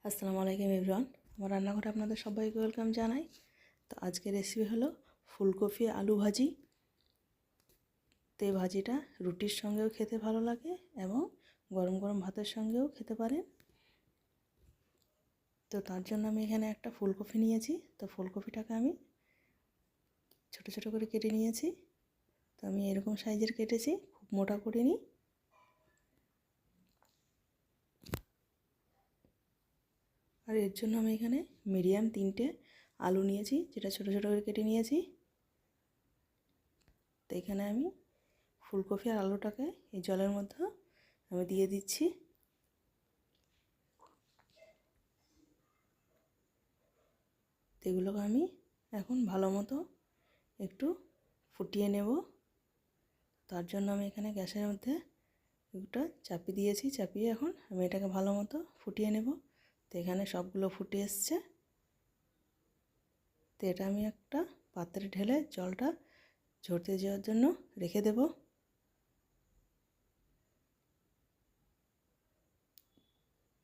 আসসালামু আলাইকুম এভরিওয়ান। আমার রান্নাঘরে আপনাদের সবাইকে ওয়েলকাম জানাই। তো আজকের রেসিপি হলো ফুলকপি আলু ভাজি। তো এই ভাজিটা রুটির সঙ্গেও খেতে ভালো লাগে এবং গরম গরম ভাতের সঙ্গেও খেতে পারেন। তো তার জন্য আমি এখানে একটা ফুলকপি নিয়েছি। তো ফুলকপিটাকে আমি ছোট ছোট করে কেটে নিয়েছি। তো আমি এরকম সাইজের কেটেছি, খুব মোটা করিনি। আর এর জন্য আমি এখানে মিডিয়াম 3টে আলু নিয়েছি, যেটা ছোট ছোট করে কেটে নিয়েছি। তো এখানে আমি ফুলকপি আর আলুটাকে এই জলের মধ্যে আমি দিয়ে দিচ্ছি। এগুলোকে আমি এখন ভালো মতো একটু ফুটিয়ে নেব। তার জন্য আমি এখানে গ্যাসের মধ্যে একটা চাপি দিয়েছি, চাপিয়ে এখন আমি এটাকে ভালো মতো ফুটিয়ে নেব। তো এখানে সবগুলো ফুটে এসছে। তো এটা আমি একটা পাত্রে ঢেলে জলটা ঝরতে যাওয়ার জন্য রেখে দেব।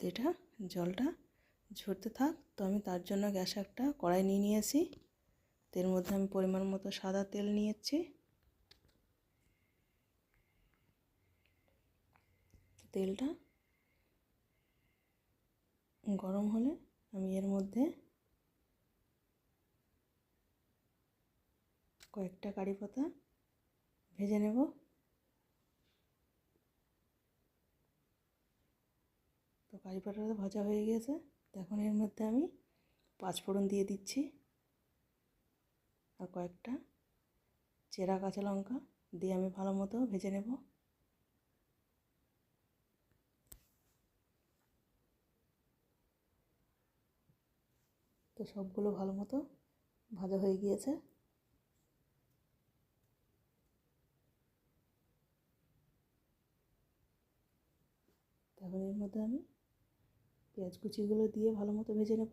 তো এটা জলটা ঝরতে থাক। তো আমি তার জন্য গ্যাসে একটা কড়াই নিয়ে নিয়েছি। এর মধ্যে আমি পরিমাণ মতো সাদা তেল নিয়েছি। তেলটা গরম হলে আমি এর মধ্যে কয়েকটা কারি পাতা ভেজে নেব। তো কারি পাতাটা ভাজা হয়ে গেছে। এখন এর মধ্যে আমি 5 ফোড়ন দিয়ে দিচ্ছি আর কয়েকটা চেরা কাঁচা লঙ্কা দিয়ে আমি ভালো মতো ভেজে নেব। তো সবগুলো ভালো মতো ভাজা হয়ে গিয়েছে। তারপর এর মধ্যে আমি পেঁয়াজ কুচিগুলো দিয়ে ভালো মতো ভেজে নেব।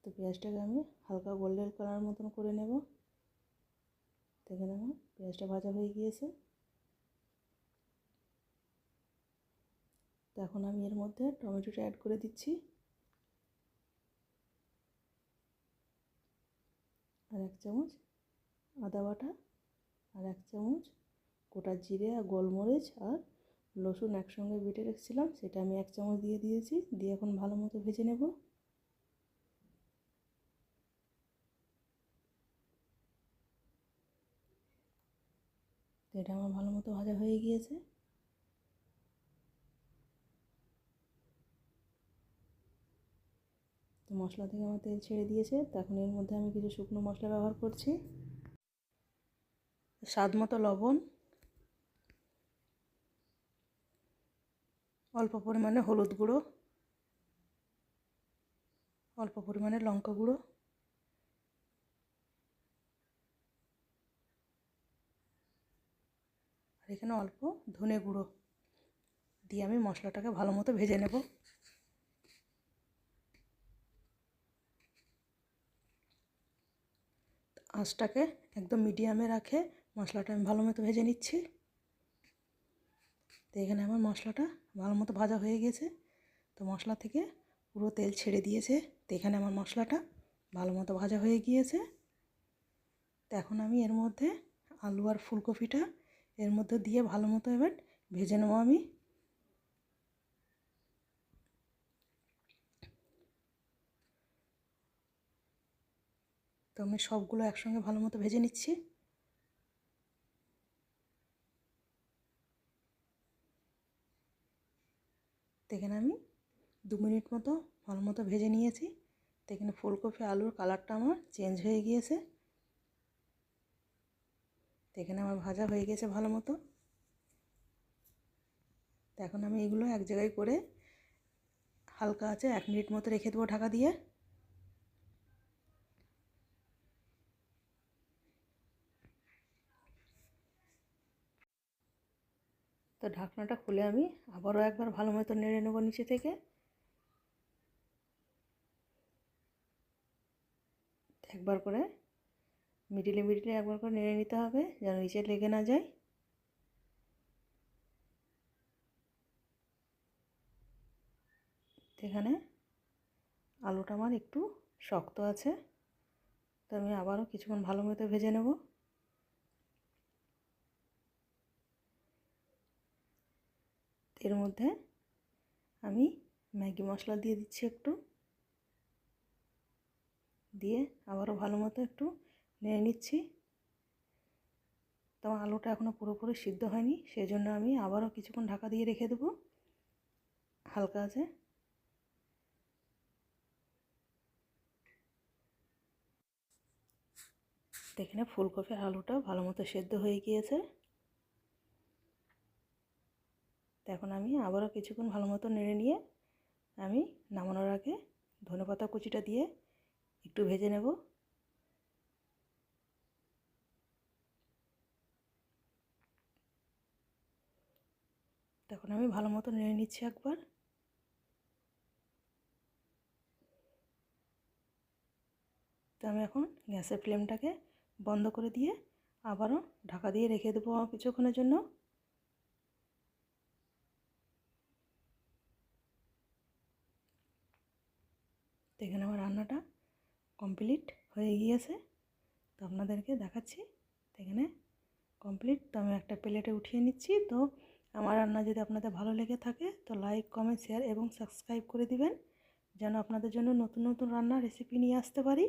তো পেঁয়াজটাকে আমি হালকা গোল্ডেন কালার মতন করে নেব। এখানে আমার পেঁয়াজটা ভাজা হয়ে গিয়েছে। তো এখন আমি এর মধ্যে টমেটোটা অ্যাড করে দিচ্ছি আর 1 চামচ আদা বাটা আর 1 চামচ গোটা জিরে আর গোলমরিচ আর রসুন একসঙ্গে বেটে রেখেছিলাম, সেটা আমি 1 চামচ দিয়ে দিয়েছি। দিয়ে এখন ভালো মতো ভেজে নেব। তো এটা আমার ভালো মতো ভাজা হয়ে গিয়েছে। তো মশলা থেকে আমার তেল ছেড়ে দিয়েছে। তো এখন এর মধ্যে আমি কিছু শুকনো মশলা ব্যবহার করছি। স্বাদ মতো লবণ, অল্প পরিমাণে হলুদ গুঁড়ো, অল্প পরিমাণে লঙ্কা গুঁড়ো, আর এখানে অল্প ধনে গুঁড়ো দিয়ে আমি মশলাটাকে ভালো মতো ভেজে নেব। আঁচটাকে একদম মিডিয়ামে রাখে মশলাটা আমি ভালো মতো ভেজে নিচ্ছি। তো এখানে আমার মশলাটা ভালো মতো ভাজা হয়ে গেছে। তো মশলা থেকে পুরো তেল ছেড়ে দিয়েছে। তো এখানে আমার মশলাটা ভালো মতো ভাজা হয়ে গিয়েছে। তো এখন আমি এর মধ্যে আলু আর ফুলকপিটা এর মধ্যে দিয়ে ভালো মতো এবার ভেজে নেব আমি। তো আমি সবগুলো একসঙ্গে ভালো মতো ভেজে নিচ্ছি। তো এখানে আমি 2 মিনিট মতো ভালো মতো ভেজে নিয়েছি। তো এখানে ফুলকপি আলুর কালারটা আমার চেঞ্জ হয়ে গিয়েছে। তো এখানে আমার ভাজা হয়ে গেছে ভালো মতো। তো এখন আমি এগুলো এক জায়গায় করে হালকা আছে 1 মিনিট মতো রেখে দেবো ঢাকা দিয়ে। তো ঢাকনাটা খুলে আমি আবারও একবার ভালো মতো নেড়ে নেবো নিচে থেকে। একবার করে মিডিলে মিডিলে একবার করে নেড়ে নিতে হবে যেন নিচে লেগে না যায়। এখানে আলুটা আমার একটু শক্ত আছে, তো আমি আবারও কিছুক্ষণ ভালো মতো ভেজে নেব। এর মধ্যে আমি ম্যাগি মশলা দিয়ে দিচ্ছি একটু, দিয়ে আবারও ভালো মতো একটু নেড়ে নিচ্ছি। তো আলুটা এখনও পুরোপুরি সিদ্ধ হয়নি, সেই জন্য আমি আবারও কিছুক্ষণ ঢাকা দিয়ে রেখে দেবো হালকা আছে। এখানে ফুলকপি আর আলুটাও ভালো মতো সেদ্ধ হয়ে গিয়েছে। তো এখন আমি আবারও কিছুক্ষণ ভালো মতো নেড়ে নিয়ে আমি নামানোর আগে ধনেপাতা কুচিটা দিয়ে একটু ভেজে নেব। তখন আমি ভালো মতো নেড়ে নিচ্ছি একবার। তো আমি এখন গ্যাসের ফ্লেমটাকে বন্ধ করে দিয়ে আবারও ঢাকা দিয়ে রেখে দেবো কিছুক্ষণের জন্য। তো এখানে আমার রান্নাটা কমপ্লিট হয়ে গিয়েছে, তো আপনাদেরকে দেখাচ্ছি। তো এখানে কমপ্লিট। তো আমি একটা প্লেটে উঠিয়ে নিচ্ছি। তো আমার রান্না যদি আপনাদের ভালো লেগে থাকে তো লাইক, কমেন্ট, শেয়ার এবং সাবস্ক্রাইব করে দিবেন, যেন আপনাদের জন্য নতুন নতুন রান্নার রেসিপি নিয়ে আসতে পারি।